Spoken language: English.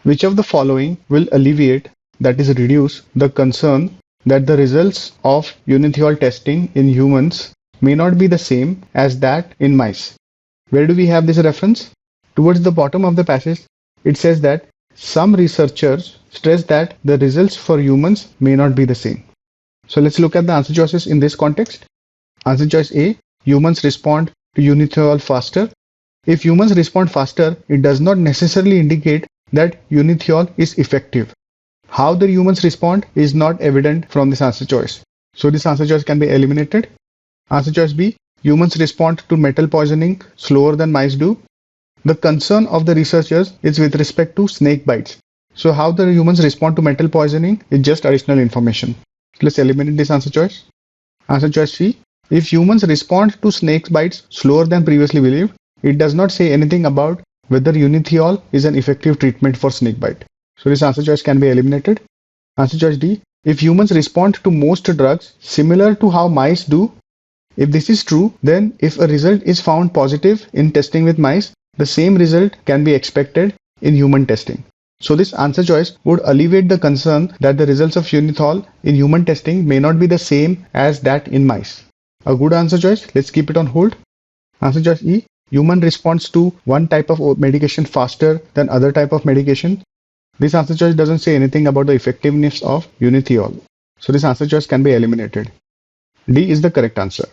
Which of the following will alleviate, that is reduce, the concern that the results of Unithiol testing in humans may not be the same as that in mice? Where do we have this reference? Towards the bottom of the passage, it says that some researchers stress that the results for humans may not be the same. So let's look at the answer choices in this context. Answer choice A, humans respond to Unithiol faster. If humans respond faster, it does not necessarily indicate that Unithiol is effective. How the humans respond is not evident from this answer choice. So this answer choice can be eliminated. Answer choice B, humans respond to metal poisoning slower than mice do. The concern of the researchers is with respect to snake bites. So how the humans respond to metal poisoning is just additional information. Let's eliminate this answer choice. Answer choice C, if humans respond to snake bites slower than previously believed, it does not say anything about whether Unithiol is an effective treatment for snake bite. So this answer choice can be eliminated. Answer choice D, if humans respond to most drugs similar to how mice do, if this is true, then if a result is found positive in testing with mice, the same result can be expected in human testing. So this answer choice would alleviate the concern that the results of Unithiol in human testing may not be the same as that in mice. A good answer choice. Let's keep it on hold. Answer choice E, human responds to one type of medication faster than other type of medication. This answer choice doesn't say anything about the effectiveness of Unithiol. So this answer choice can be eliminated. D is the correct answer.